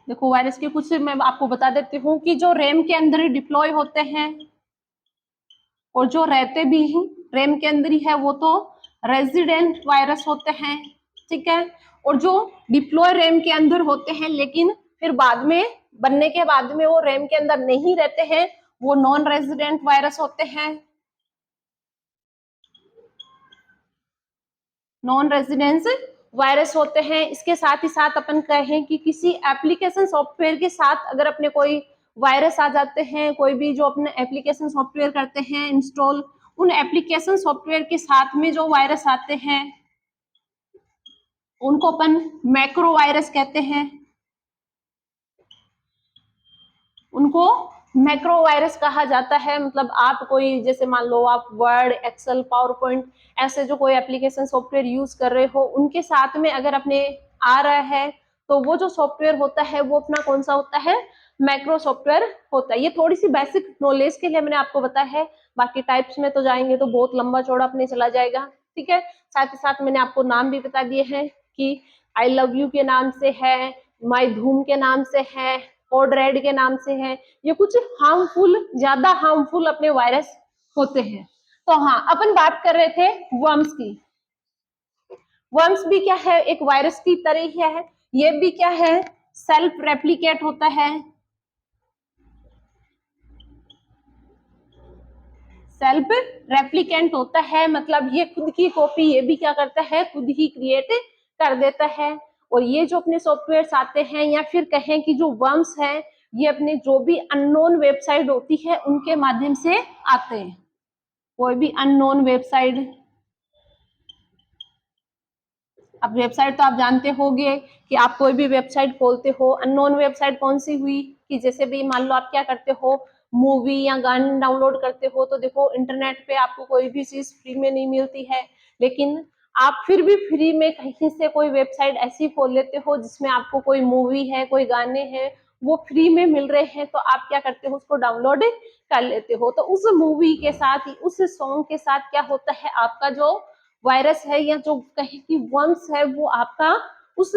देखो वायरस के कुछ मैं आपको बता देती हूँ कि जो रेम के अंदर ही डिप्लॉय होते हैं और जो रहते भी रेम के अंदर ही है वो तो रेजिडेंट वायरस होते हैं। ठीक है, और जो डिप्लॉय रेम के अंदर होते हैं लेकिन फिर बाद में बनने के बाद में वो रेम के अंदर नहीं रहते हैं, वो नॉन रेजिडेंट वायरस होते हैं, नॉन रेजिडेंस वायरस होते हैं। इसके साथ ही साथ अपन कहें कि किसी एप्लीकेशन सॉफ्टवेयर के साथ अगर अपने कोई वायरस आ जाते हैं, कोई भी जो अपने एप्लीकेशन सॉफ्टवेयर करते हैं इंस्टॉल, उन एप्लीकेशन सॉफ्टवेयर के साथ में जो वायरस आते हैं उनको अपन मैक्रो वायरस कहते हैं, उनको मैक्रो वायरस कहा जाता है। मतलब आप कोई जैसे मान लो आप वर्ड, एक्सेल, पावर पॉइंट ऐसे जो कोई एप्लीकेशन सॉफ्टवेयर यूज कर रहे हो उनके साथ में अगर अपने आ रहा है तो वो जो सॉफ्टवेयर होता है वो अपना कौन सा होता है मैक्रो सॉफ्टवेयर होता है। ये थोड़ी सी बेसिक नॉलेज के लिए मैंने आपको बताया है, बाकी टाइप्स में तो जाएंगे तो बहुत लंबा चौड़ा अपने चला जाएगा। ठीक है, साथ ही साथ मैंने आपको नाम भी बता दिए हैं कि आई लव यू के नाम से है, माई धूम के नाम से है, कोड रेड के नाम से है। ये कुछ हार्मफुल, ज्यादा हार्मफुल अपने वायरस होते हैं। तो हाँ, अपन बात कर रहे थे वर्म्स की। वर्म्स भी क्या है एक वायरस की तरह ही है, ये भी क्या है सेल्फ रेप्लिकेट होता है, सेल्फ रेप्लिकेंट होता है, मतलब ये खुद की कॉपी ये भी क्या करता है खुद ही क्रिएट कर देता है। और ये जो अपने सॉफ्टवेयर आते हैं या फिर कहें कि जो वर्म्स है ये अपने जो भी अननोन वेबसाइट होती है उनके माध्यम से आते हैं। कोई भी अननोन वेबसाइट, अब वेबसाइट तो आप जानते होंगे कि आप कोई भी वेबसाइट खोलते हो, अननोन वेबसाइट कौन सी हुई कि जैसे भी मान लो आप क्या करते हो मूवी या गाने डाउनलोड करते हो तो देखो इंटरनेट पे आपको कोई भी चीज फ्री में नहीं मिलती है, लेकिन आप फिर भी फ्री में कहीं से कोई वेबसाइट ऐसी खोल लेते हो जिसमें आपको कोई मूवी है, कोई गाने हैं वो फ्री में मिल रहे हैं, तो आप क्या करते हो उसको डाउनलोड कर लेते हो। तो उस मूवी के साथ ही उस सॉन्ग के साथ क्या होता है आपका जो वायरस है या जो कहे कि वर्म्स है वो आपका उस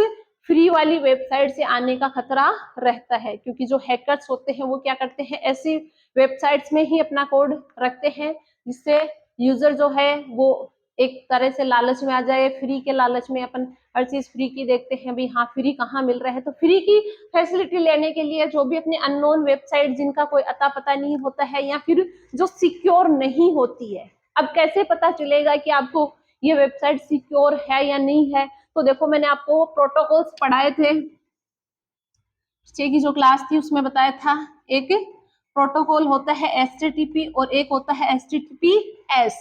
फ्री वाली वेबसाइट से आने का खतरा रहता है, क्योंकि जो हैकर्स होते हैं वो क्या करते हैं ऐसी वेबसाइट्स में ही अपना कोड रखते हैं जिससे यूजर जो है वो एक तरह से लालच में आ जाए, फ्री के लालच में अपन हर चीज फ्री की देखते हैं भी हाँ फ्री कहाँ मिल रहा है, तो फ्री की फैसिलिटी लेने के लिए जो भी अपने अननोन वेबसाइट जिनका कोई अता पता नहीं होता है या फिर जो सिक्योर नहीं होती है, अब कैसे पता चलेगा कि आपको ये वेबसाइट सिक्योर है या नहीं है। तो देखो मैंने आपको प्रोटोकॉल्स पढ़ाए थे, की जो क्लास थी उसमें बताया था एक प्रोटोकॉल होता है HTTP और एक होता है HTTPS।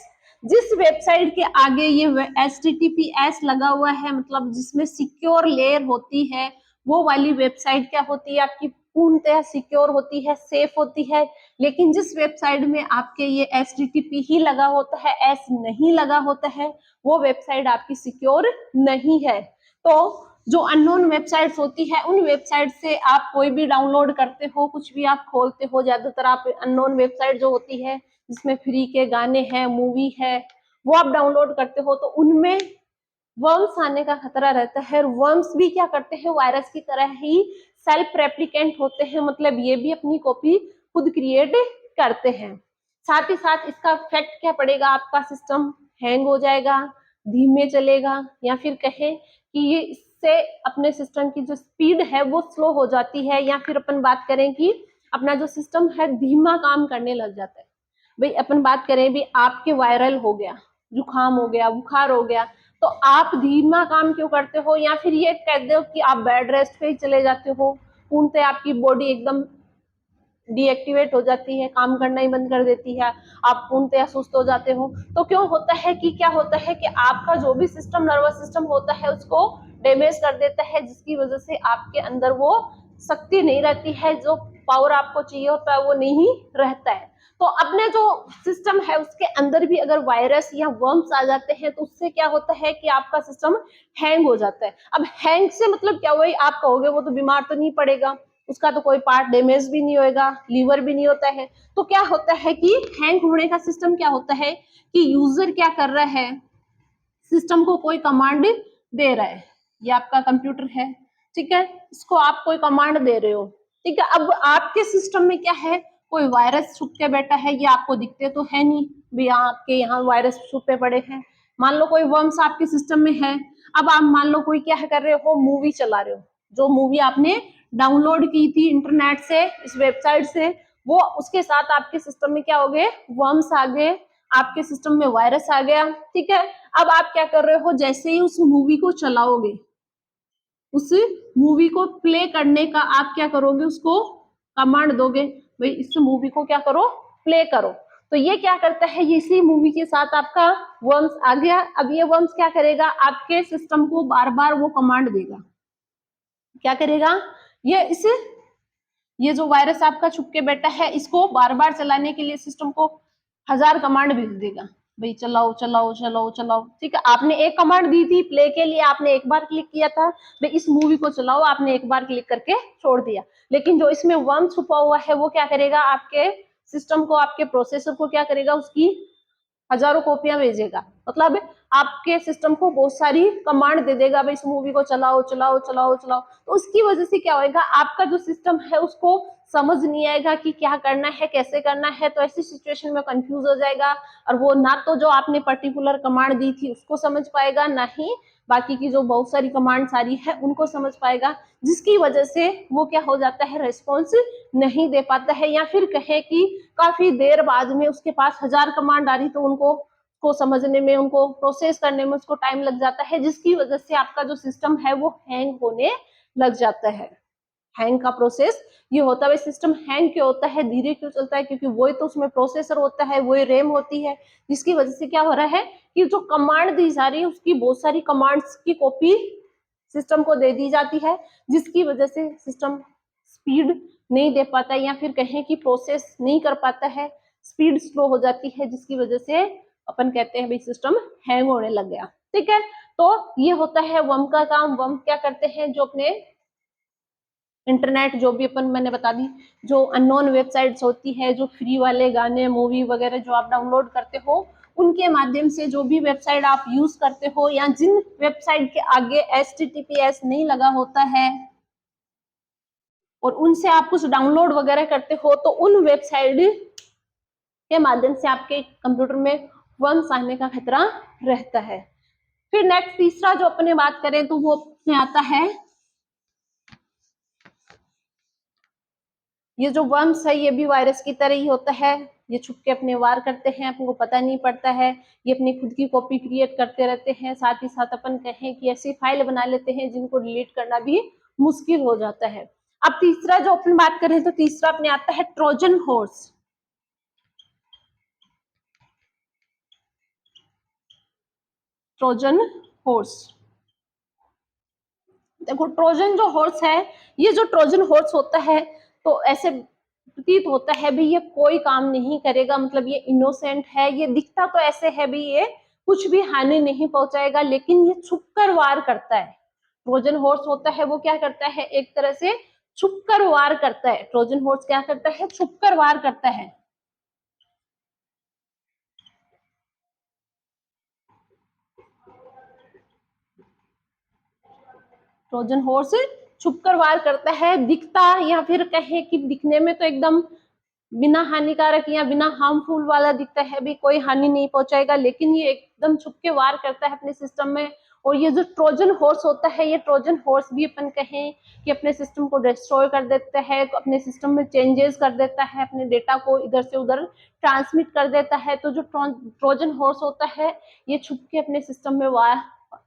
जिस वेबसाइट के आगे ये HTTPS लगा हुआ है, मतलब जिसमें सिक्योर लेयर होती है, वो वाली वेबसाइट क्या होती है, आपकी पूर्णतः सिक्योर होती है, सेफ होती है। लेकिन जिस वेबसाइट में आपके ये HTTP ही लगा होता है, S नहीं लगा होता है, वो वेबसाइट आपकी सिक्योर नहीं है। तो जो अननोन वेबसाइट्स होती है, उन वेबसाइट से आप कोई भी डाउनलोड करते हो, कुछ भी आप खोलते हो, ज्यादातर आप अननोन वेबसाइट जो होती है जिसमें फ्री के गाने हैं, मूवी है, वो आप डाउनलोड करते हो, तो उनमें वर्म्स आने का खतरा रहता है। वर्म्स भी क्या करते हैं, वायरस की तरह ही सेल्फ रेप्लिकेंट होते हैं, मतलब ये भी अपनी कॉपी खुद क्रिएट करते हैं। साथ ही साथ इसका इफेक्ट क्या पड़ेगा, आपका सिस्टम हैंग हो जाएगा, धीमे चलेगा, या फिर कहें कि ये इससे अपने सिस्टम की जो स्पीड है वो स्लो हो जाती है, या फिर अपन बात करें कि अपना जो सिस्टम है धीमा काम करने लग जाता है। भाई अपन बात करें भी आपके वायरल हो गया, जुकाम हो गया, बुखार हो गया, तो आप धीमा काम क्यों करते हो, या फिर ये कहते हो कि आप बेड रेस्ट पे ही चले जाते हो, पूर्णतः आपकी बॉडी एकदम डीएक्टिवेट हो जाती है, काम करना ही बंद कर देती है, आप पूर्णतः सुस्त हो जाते हो। तो क्यों होता है कि क्या होता है कि आपका जो भी सिस्टम, नर्वस सिस्टम होता है, उसको डैमेज कर देता है, जिसकी वजह से आपके अंदर वो शक्ति नहीं रहती है, जो पावर आपको चाहिए होता है वो नहीं रहता है। तो अपने जो सिस्टम है उसके अंदर भी अगर वायरस या वर्म्स आ जाते हैं, तो उससे क्या होता है कि आपका सिस्टम हैंग हो जाता है। अब हैंग से मतलब क्या हुआ, आप कहोगे वो तो बीमार तो नहीं पड़ेगा, उसका तो कोई पार्ट डैमेज भी नहीं होएगा, लीवर भी नहीं होता है। तो क्या होता है कि हैंग होने का सिस्टम क्या होता है कि यूजर क्या कर रहा है, सिस्टम को कोई कमांड दे रहा है, ये आपका कंप्यूटर है, ठीक है, इसको आप कोई कमांड दे रहे हो, ठीक है। अब आपके सिस्टम में क्या है, कोई वायरस छुप के बैठा है, ये आपको दिखते तो है नहीं भी आपके यहाँ वायरस छुपे पड़े हैं। मान लो कोई वर्म्स आपके सिस्टम में है, अब आप मान लो कोई क्या कर रहे हो, मूवी चला रहे हो, जो मूवी आपने डाउनलोड की थी इंटरनेट से, इस वेबसाइट से, वो उसके साथ आपके सिस्टम में क्या हो गए, वर्म्स आ गए, आपके सिस्टम में वायरस आ गया, ठीक है। अब आप क्या कर रहे हो, जैसे ही उस मूवी को चलाओगे, उस मूवी को प्ले करने का आप क्या करोगे, उसको कमांड दोगे, भाई इस मूवी को क्या करो, प्ले करो। तो ये क्या करता है, ये इसी मूवी के साथ आपका वर्म्स आ गया। अब ये वर्म्स क्या करेगा, आपके सिस्टम को बार बार वो कमांड देगा, क्या करेगा, ये जो वायरस आपका छुप के बैठा है, इसको बार बार चलाने के लिए सिस्टम को 1000 कमांड भेज देगा, भाई चलाओ चलाओ चलाओ चलाओ, ठीक है। आपने एक कमांड दी थी प्ले के लिए, आपने एक बार क्लिक किया था, भाई इस मूवी को चलाओ, आपने एक बार क्लिक करके छोड़ दिया। लेकिन जो इसमें वर्म छुपा हुआ है वो क्या करेगा, आपके सिस्टम को, आपके प्रोसेसर को क्या करेगा, उसकी हजारों कॉपियां भेजेगा, मतलब आपके सिस्टम को बहुत सारी कमांड दे देगा, भाई इस मूवी को चलाओ चलाओ चलाओ चलाओ। तो उसकी वजह से क्या होएगा, आपका जो सिस्टम है उसको समझ नहीं आएगा कि क्या करना है, कैसे करना है, तो ऐसी सिचुएशन में कंफ्यूज हो जाएगा, और वो ना तो जो आपने पर्टिकुलर कमांड दी थी उसको समझ पाएगा, ना ही बाकी की जो बहुत सारी कमांड सारी है उनको समझ पाएगा, जिसकी वजह से वो क्या हो जाता है, रेस्पॉन्स नहीं दे पाता है, या फिर कहे कि काफी देर बाद में उसके पास 1000 कमांड आ रही, तो उनको को समझने में, उनको प्रोसेस करने में उसको टाइम लग जाता है, जिसकी वजह से आपका जो सिस्टम है वो हैंग होने लग जाता है। हैंग का प्रोसेस ये होता है, सिस्टम हैंग क्यों होता है, धीरे क्यों चलता है, क्योंकि वही तो उसमें प्रोसेसर होता है, वही रैम होती है, जिसकी वजह से क्या हो रहा है कि जो कमांड दी जा रही है उसकी बहुत सारी कमांड्स की कॉपी सिस्टम को दे दी जाती है, जिसकी वजह से सिस्टम स्पीड नहीं दे पाता है, या फिर कहें कि प्रोसेस नहीं कर पाता है, स्पीड स्लो हो जाती है, जिसकी वजह से अपन कहते हैं भाई सिस्टम हैंग होने लग गया, ठीक है। तो ये होता है वर्म का काम। वर्म क्या करते हैं, जो अपने इंटरनेट, जो भी अपन मैंने बता दी, जो अननोन वेबसाइट्स होती है, जो फ्री वाले गाने, मूवी वगैरह जो आप डाउनलोड करते हो, उनके माध्यम से जो भी वेबसाइट आप यूज करते हो, या जिन वेबसाइट के आगे HTTPS नहीं लगा होता है और उनसे आप कुछ डाउनलोड वगैरह करते हो, तो उन वेबसाइट के माध्यम से आपके कंप्यूटर में वर्म्स आने का खतरा रहता है। फिर नेक्स्ट तीसरा जो अपने बात करें तो वो अपने आता है, ये जो वर्म्स है ये भी वायरस की तरह ही होता है, ये छुप के अपने वार करते हैं, आपको पता नहीं पड़ता है, ये अपनी खुद की कॉपी क्रिएट करते रहते हैं, साथ ही साथ अपन कहें कि ऐसी फाइल बना लेते हैं जिनको डिलीट करना भी मुश्किल हो जाता है। अब तीसरा जो अपन बात करें तो तीसरा अपने आता है ट्रोजन हॉर्स। ट्रोजन हॉर्स, देखो ट्रोजन जो हॉर्स है, ये जो ट्रोजन हॉर्स होता है तो ऐसे प्रतीत होता है भी ये कोई काम नहीं करेगा, मतलब ये इनोसेंट है, ये दिखता तो ऐसे है भी ये कुछ भी हानि नहीं पहुंचाएगा, लेकिन ये छुपकर वार करता है। ट्रोजन हॉर्स होता है वो क्या करता है, एक तरह से छुपकर वार करता है। ट्रोजन हॉर्स क्या करता है, छुपकर वार करता है। ट्रोजन हॉर्स छुपकर वार करता है, दिखता या फिर कहे कि दिखने में तो एकदम बिना हानिकारक या बिना हार्मफुल वाला दिखता है, भी कोई हानि नहीं पहुंचाएगा, लेकिन ये एकदम छुप के वार करता है अपने सिस्टम में। और ये जो ट्रोजन हॉर्स होता है, ये ट्रोजन हॉर्स भी अपन कहें कि अपने सिस्टम को डिस्ट्रॉय कर देता है, अपने सिस्टम में चेंजेस कर देता है, अपने डेटा को इधर से उधर ट्रांसमिट कर देता है। तो जो ट्रोजन हॉर्स होता है ये छुप के अपने सिस्टम में वार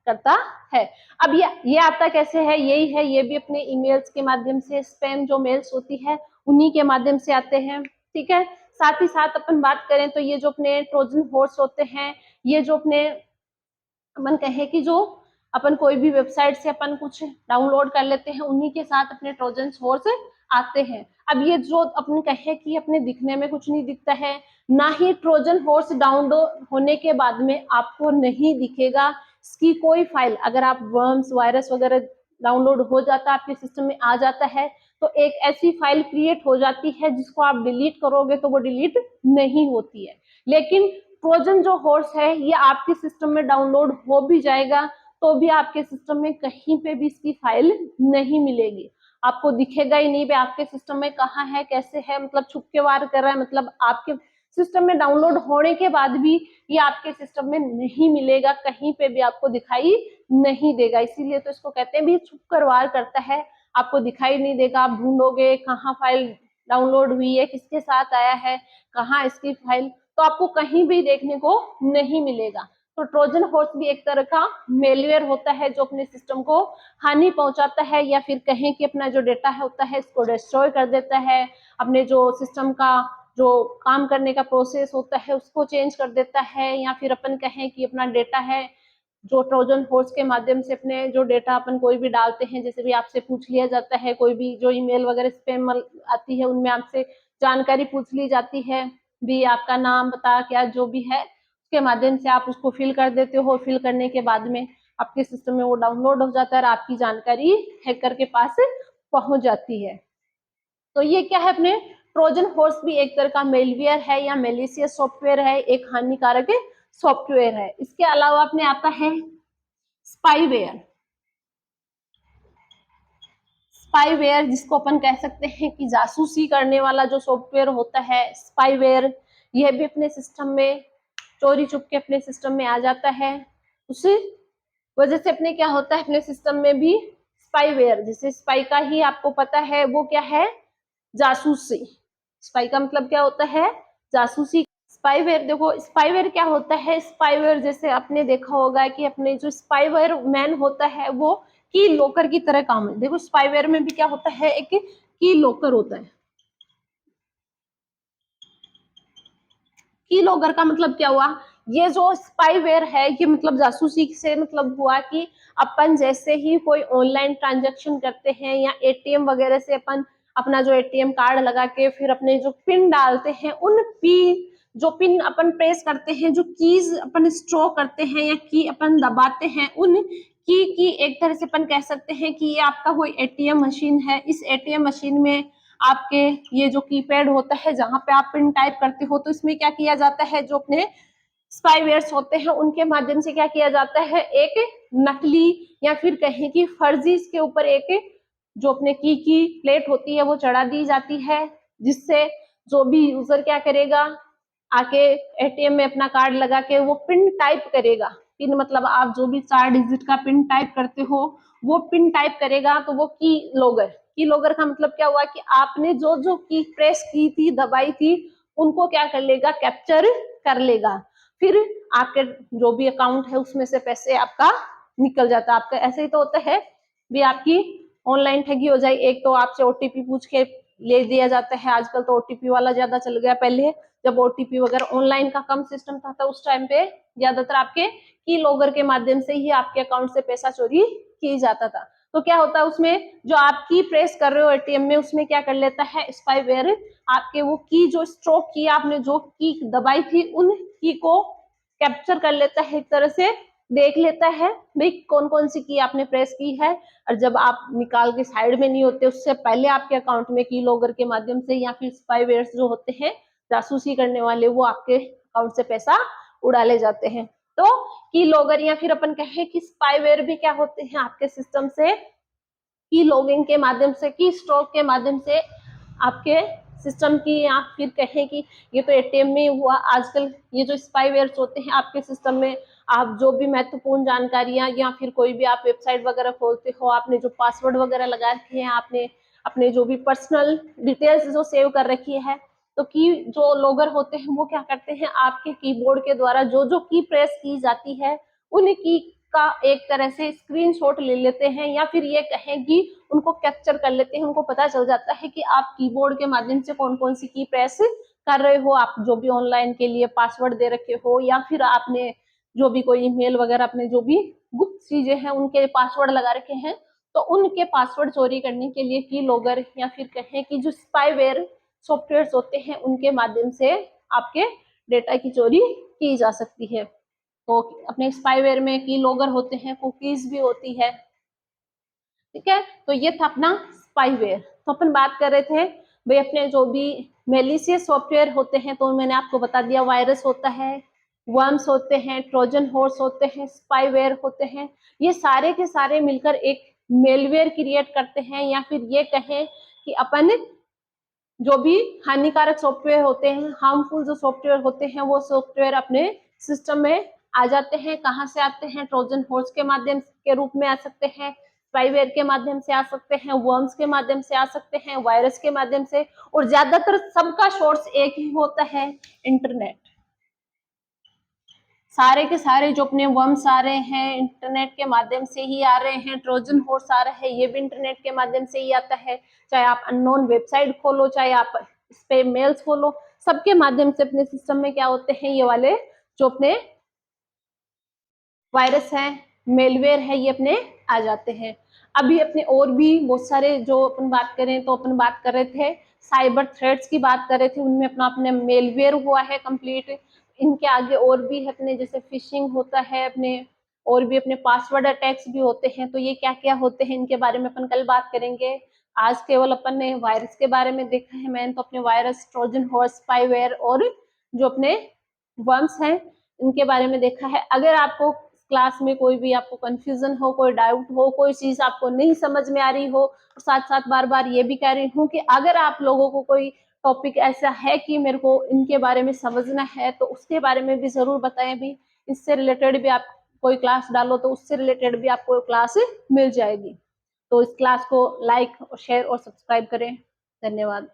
करता है। अब ये आता कैसे है, यही है, ये भी अपने ईमेल्स के माध्यम से, स्पैम जो मेल्स होती है उन्हीं के माध्यम से आते हैं। ठीक है, साथ ही साथ अपन बात करें तो ये जो अपने ट्रोजन हॉर्स होते हैं, ये जो अपने अपन कहें कि जो अपन कोई भी वेबसाइट से अपन कुछ डाउनलोड कर लेते हैं, उन्हीं के साथ अपने ट्रोजन हॉर्स आते हैं। अब ये जो अपन कहे कि अपने दिखने में कुछ नहीं दिखता है, ना ही ट्रोजन हॉर्स डाउनलोड होने के बाद में आपको नहीं दिखेगा इसकी कोई फाइल। अगर आप वर्म्स वायरस वगैरह डाउनलोड हो जाता है, आपके सिस्टम में आ जाता है, तो एक ऐसी फाइल क्रिएट हो जाती है जिसको आप डिलीट करोगे तो वो डिलीट नहीं होती है। लेकिन ट्रोजन जो हॉर्स है ये आपके सिस्टम में डाउनलोड हो भी जाएगा तो भी आपके सिस्टम में कहीं पे भी इसकी फाइल नहीं मिलेगी, आपको दिखेगा ही नहीं भी आपके सिस्टम में कहाँ है, कैसे है, मतलब छुप के वार कर रहा है, मतलब आपके सिस्टम में डाउनलोड होने के बाद भी ये आपके सिस्टम में नहीं मिलेगा, कहीं पे भी आपको दिखाई नहीं देगा। इसीलिए तो इसको कहते हैं भी छुप कर वार करता है, आपको दिखाई नहीं देगा, आप ढूंढोगे कहाँ फाइल डाउनलोड हुई है, किसके साथ आया है, कहाँ इसकी फाइल, तो आपको कहीं भी देखने को नहीं मिलेगा। तो ट्रोजन हॉर्स भी एक तरह का मेलवेयर होता है जो अपने सिस्टम को हानि पहुंचाता है, या फिर कहें कि अपना जो डेटा है होता है इसको डिस्ट्रॉय कर देता है, अपने जो सिस्टम का जो काम करने का प्रोसेस होता है उसको चेंज कर देता है, या फिर अपन कहें कि अपना डेटा है जो ट्रोजन हॉर्स के माध्यम से अपने जो डेटा अपन कोई भी डालते हैं, जैसे भी आपसे पूछ लिया जाता है, कोई भी जो ईमेल वगैरह स्पैम आती है उनमें आपसे जानकारी पूछ ली जाती है, भी आपका नाम बता क्या जो भी है, उसके माध्यम से आप उसको फिल कर देते हो। फिल करने के बाद में आपके सिस्टम में वो डाउनलोड हो जाता है और आपकी जानकारी हैकर के पास पहुंच जाती है। तो ये क्या है, अपने ट्रोजन हॉर्स भी एक तरह का मेलवेयर है या मेलिशियस सॉफ्टवेयर है, एक हानिकारक सॉफ्टवेयर है। इसके अलावा अपने आता है स्पाईवेयर। स्पाईवेयर जिसको अपन कह सकते हैं कि जासूसी करने वाला जो सॉफ्टवेयर होता है स्पाईवेयर, यह भी अपने सिस्टम में चोरी चुप के अपने सिस्टम में आ जाता है। उसी वजह से अपने क्या होता है, अपने सिस्टम में भी स्पाईवेयर, जैसे स्पाई का ही आपको पता है वो क्या है, जासूसी। स्पाई का मतलब क्या होता है, जासूसी। स्पाईवेयर, देखो स्पाईवेयर क्या होता है, स्पाईवेयर जैसे आपने देखा होगा कि अपने जो स्पाईवेयर मैन होता है वो की लॉकर की तरह काम है। देखो स्पाईवेयर में भी क्या होता है, एक की लॉकर होता है। की लॉकर का मतलब क्या हुआ, ये जो स्पाईवेयर है ये मतलब जासूसी से मतलब हुआ कि अपन जैसे ही कोई ऑनलाइन ट्रांजैक्शन करते हैं या एटीएम वगैरह से अपन अपना जो एटीएम कार्ड लगा के फिर अपने जो पिन डालते हैं, उन जो पिन अपन प्रेस करते हैं, जो कीज अपन स्ट्रो करते हैं या की अपन दबाते हैं, उन की एक तरह से अपन कह सकते हैं कि ये आपका कोई एटीएम मशीन है। इस एटीएम मशीन में आपके ये जो कीपैड होता है जहां पे आप पिन टाइप करते हो, तो इसमें क्या किया जाता है, जो अपने स्पाईवेयर्स होते हैं उनके माध्यम से क्या किया जाता है, एक नकली या फिर कहें कि फर्जी इसके ऊपर एक जो अपने की प्लेट होती है वो चढ़ा दी जाती है, जिससे जो भी यूजर क्या करेगा, आके एटीएम में अपना कार्ड लगा के वो पिन टाइप करेगा। पिन मतलब आप जो भी 4 डिजिट का पिन टाइप करते हो वो पिन टाइप करेगा, तो वो की लॉगर का मतलब क्या हुआ कि आपने जो जो की प्रेस की थी, दबाई थी, उनको क्या कर लेगा, कैप्चर कर लेगा। फिर आपके जो भी अकाउंट है उसमें से पैसे आपका निकल जाता है। आपका ऐसे ही तो होता है भी, आपकी ऑनलाइन ठगी हो जाए। एक तो आपसे ओटीपी पूछ के ले दिया जाता है, आजकल तो ओटीपी वाला ज्यादा चल गया। पहले जब ओटीपी वगैरह ऑनलाइन का कम सिस्टम था तो उस टाइम पे ज्यादातर आपके की लॉगर के माध्यम से ही आपके अकाउंट से पैसा चोरी की जाता था। तो क्या होता है उसमें, जो आप की प्रेस कर रहे हो एटीएम में, उसमें क्या कर लेता है स्पाईवेयर, आपके वो की जो स्ट्रोक की आपने जो की दबाई थी उन की को कैप्चर कर लेता है, एक तरह से देख लेता है भाई कौन कौन सी की आपने प्रेस की है। और जब आप निकाल के साइड में नहीं होते, उससे पहले आपके अकाउंट में की लॉगर के माध्यम से या फिर स्पाईवेयर्स जो होते हैं जासूसी करने वाले, वो आपके अकाउंट से पैसा उड़ा ले जाते हैं। तो की लॉगर या फिर अपन कहें कि स्पाईवेयर भी क्या होते हैं, आपके सिस्टम से की लॉगिंग के माध्यम से, की स्ट्रोक के माध्यम से आपके सिस्टम की, या फिर कहें कि ये तो एटीएम में हुआ, आजकल ये जो स्पाईवेयर्स होते हैं आपके सिस्टम में, आप जो भी महत्वपूर्ण जानकारियां या फिर कोई भी आप वेबसाइट वगैरह खोलते हो, आपने जो पासवर्ड वगैरह लगा रखे हैं, आपने अपने जो भी पर्सनल डिटेल्स जो सेव कर रखी है, तो की जो लॉगर होते हैं वो क्या करते हैं, आपके कीबोर्ड के द्वारा जो जो की प्रेस की जाती है उन की का एक तरह से स्क्रीनशॉट ले लेते हैं, या फिर ये कहें कि उनको कैप्चर कर लेते हैं। उनको पता चल जाता है कि आप कीबोर्ड के माध्यम से कौन कौन सी की प्रेस कर रहे हो, आप जो भी ऑनलाइन के लिए पासवर्ड दे रखे हो, या फिर आपने जो भी कोई ईमेल वगैरह अपने जो भी गुप्त चीजें हैं उनके पासवर्ड लगा रखे हैं, तो उनके पासवर्ड चोरी करने के लिए की लॉगर या फिर कहें कि जो स्पाईवेयर सॉफ्टवेयर होते हैं उनके माध्यम से आपके डेटा की चोरी की जा सकती है। तो अपने स्पाईवेयर में की लॉगर होते हैं, कुकीज भी होती है, ठीक है। तो ये था अपना स्पाईवेयर। तो अपन बात कर रहे थे भाई अपने जो भी मेलिशियस सॉफ्टवेयर होते हैं, तो मैंने आपको बता दिया वायरस होता है, वर्म्स होते हैं, ट्रोजन हॉर्स होते हैं, स्पाईवेयर होते हैं। ये सारे के सारे मिलकर एक मेलवेयर क्रिएट करते हैं, या फिर ये कहें कि अपन जो भी हानिकारक सॉफ्टवेयर होते हैं, हार्मफुल जो सॉफ्टवेयर होते हैं, वो सॉफ्टवेयर अपने सिस्टम में आ जाते हैं। कहाँ से आते हैं, ट्रोजन हॉर्स के माध्यम के रूप में आ सकते हैं, स्पाईवेयर के माध्यम से आ सकते हैं, वर्म्स के माध्यम से आ सकते हैं, वायरस के माध्यम से, और ज्यादातर सबका सोर्स एक ही होता है, इंटरनेट। सारे के सारे जो अपने वर्म्स आ रहे हैं इंटरनेट के माध्यम से ही आ रहे हैं, ट्रोजन हॉर्स आ रहा है ये भी इंटरनेट के माध्यम से ही आता है। चाहे आप अननोन वेबसाइट खोलो, चाहे आप स्पैम मेल्स खोलो, सबके माध्यम से अपने सिस्टम में क्या होते हैं, ये वाले जो अपने वायरस है, मेलवेयर है, ये अपने आ जाते हैं। अभी अपने और भी बहुत सारे जो अपन बात करें, तो अपन बात कर रहे थे साइबर थ्रेट्स की बात कर रहे थे, उनमें अपना अपने मेलवेयर हुआ है कंप्लीट। इनके आगे और भी है अपने, जैसे फिशिंग होता है अपने, और भी अपने पासवर्ड अटैक्स भी होते हैं। तो ये क्या क्या होते हैं इनके बारे में अपन कल बात करेंगे। आज केवल अपन ने वायरस के बारे में देखा है मैंने, तो अपने वायरस, ट्रोजन हॉर्स, स्पाईवेयर और जो अपने वर्म्स हैं इनके बारे में देखा है। अगर आपको क्लास में कोई भी आपको कंफ्यूजन हो, कोई डाउट हो, कोई चीज आपको नहीं समझ में आ रही हो, और साथ साथ बार बार ये भी कह रही हूँ कि अगर आप लोगों को कोई टॉपिक ऐसा है कि मेरे को इनके बारे में समझना है, तो उसके बारे में भी जरूर बताएं। भी इससे रिलेटेड भी आप कोई क्लास डालो तो उससे रिलेटेड भी आपको क्लास मिल जाएगी। तो इस क्लास को लाइक और शेयर और सब्सक्राइब करें। धन्यवाद।